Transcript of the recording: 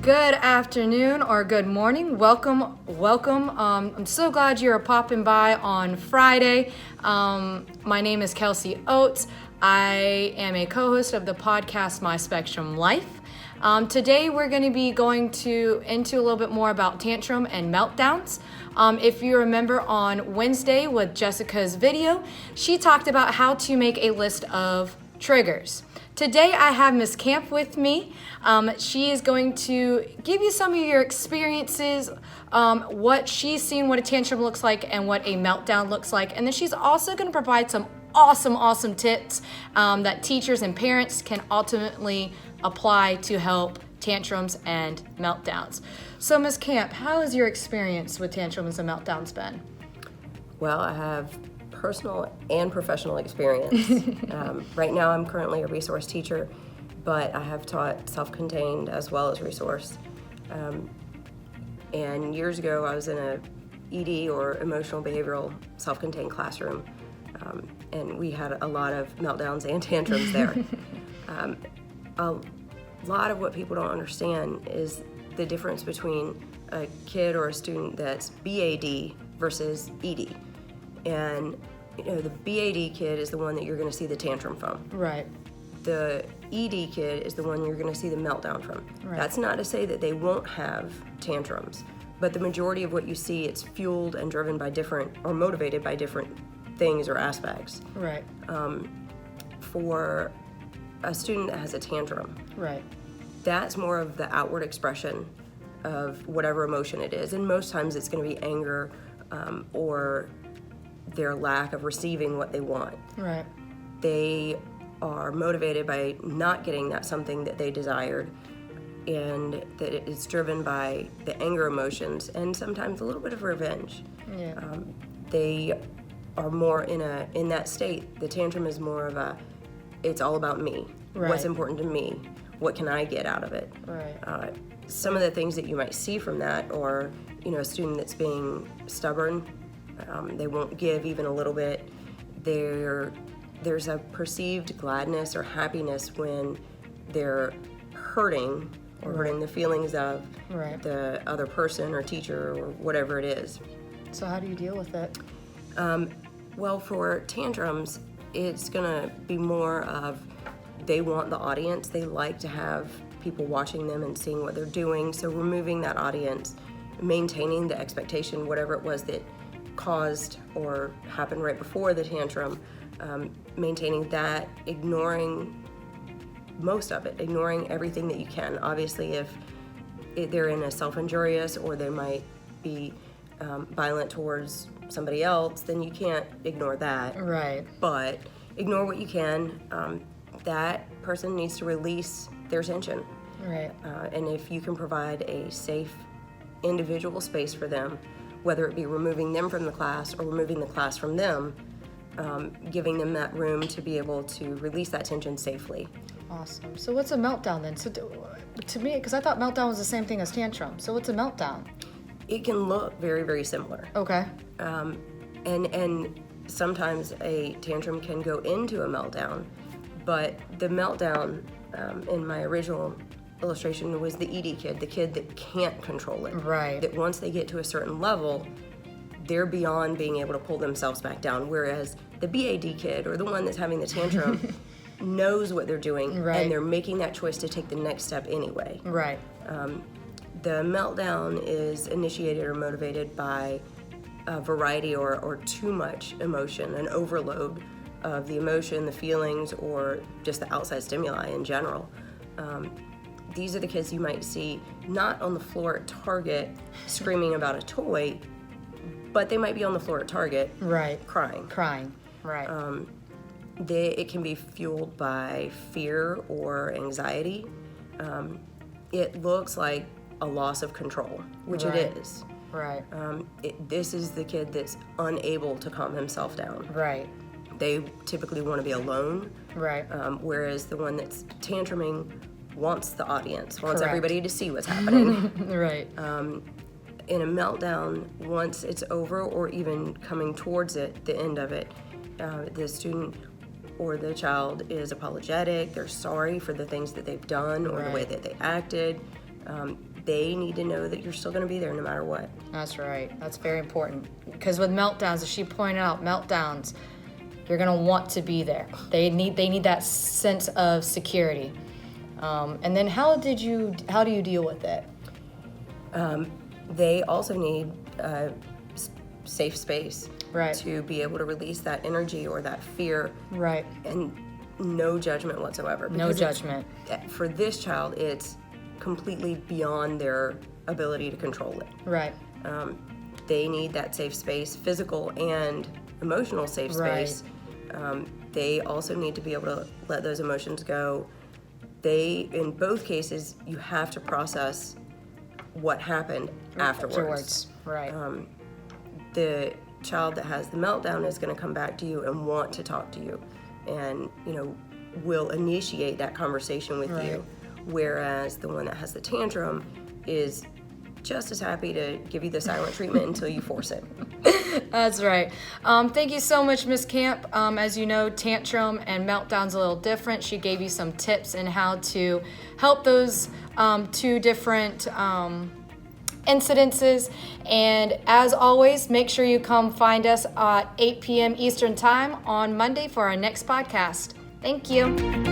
Good afternoon or good morning. Welcome. I'm so glad you're popping by on Friday. My name is Kelsey Oates. I am a co-host of the podcast My Spectrum Life. Today we're going to be going into a little bit more about tantrum and meltdowns. If you remember on Wednesday with Jessica's video, she talked about how to make a list of triggers. Today I have Ms. Camp with me. She is going to give you some of your experiences, what she's seen, what a tantrum looks like, and what a meltdown looks like. And then she's also going to provide some awesome tips that teachers and parents can ultimately apply to help tantrums and meltdowns. So Ms. Camp, how has your experience with tantrums and meltdowns been? Well, I have personal and professional experience. Right now I'm currently a resource teacher, but I have taught self-contained as well as resource. And years ago I was in a ED or emotional behavioral self-contained classroom, and we had a lot of meltdowns and tantrums there. A lot of what people don't understand is the difference between a kid or a student that's BAD versus ED. And the BAD kid is the one that you're going to see the tantrum from. Right. The ED kid is the one you're going to see the meltdown from. Right. That's not to say that they won't have tantrums, but the majority of what you see, it's fueled and driven by different, or motivated by different things or aspects. Right. For a student that has a tantrum, Right. that's more of the outward expression of whatever emotion it is. And most times it's going to be anger, or their lack of receiving what they want. Right. They are motivated by not getting that something that they desired, and that it's driven by the anger emotions and sometimes a little bit of revenge. Yeah. They are more in that state. The tantrum is more of it's all about me. Right. What's important to me? What can I get out of it? Right. Some of the things that you might see from that are, a student that's being stubborn. They won't give even a little bit. There's a perceived gladness or happiness when they're hurting or hurting the feelings of Right. the other person or teacher or whatever it is. So how do you deal with it? Well, for tantrums, it's gonna be more of they want the audience. They like to have people watching them and seeing what they're doing. So removing that audience, maintaining the expectation, whatever it was that caused or happened right before the tantrum, maintaining that, ignoring most of it, ignoring everything that you can. Obviously, if they're in a self-injurious or they might be violent towards somebody else, then you can't ignore that. Right. But ignore what you can. That person needs to release their tension. Right. And if you can provide a safe individual space for them, whether it be removing them from the class or removing the class from them, giving them that room to be able to release that tension safely. Awesome. So what's a meltdown then? So to me, because I thought meltdown was the same thing as tantrum. So what's a meltdown? It can look very, very similar. Okay. And sometimes a tantrum can go into a meltdown, but the meltdown in my original illustration was the ED kid, the kid that can't control it. Right. That once they get to a certain level, they're beyond being able to pull themselves back down, whereas the BAD kid, or the one that's having the tantrum, knows what they're doing, Right. and they're making that choice to take the next step anyway. Right. The meltdown is initiated or motivated by a variety or too much emotion, an overload of the emotion, the feelings, or just the outside stimuli in general. These are the kids you might see not on the floor at Target screaming about a toy, but they might be on the floor at Target Right. crying. Right. It can be fueled by fear or anxiety. It looks like a loss of control, which Right. it is. Right. This is the kid that's unable to calm himself down. Right. They typically want to be alone, Right. whereas the one that's tantruming wants the audience, wants Correct. everybody to see what's happening. Right. In a meltdown, once it's over or even coming towards it, the end of it, the student or the child is apologetic, they're sorry for the things that they've done or the way Right. that they acted. they need to know that you're still going to be there no matter what. That's right. That's very important. Because with meltdowns, as she pointed out, meltdowns, you're going to want to be there. They need that sense of security. And then how do you deal with it? They also need a safe space Right. to be able to release that energy or that fear. Right. And no judgment whatsoever. No judgment. For this child, it's completely beyond their ability to control it. Right. They need that safe space, physical and emotional safe space. They also need to be able to let those emotions go. In both cases, you have to process what happened afterwards. Right. The child that has the meltdown is going to come back to you and want to talk to you, and will initiate that conversation with you. Whereas the one that has the tantrum is just as happy to give you the silent treatment until you force it. That's right. Thank you so much, Miss Camp. As you know, tantrum and meltdown's a little different. She gave you some tips in how to help those two different incidences. And as always, make sure you come find us at 8 p.m. Eastern Time on Monday for our next podcast. Thank you.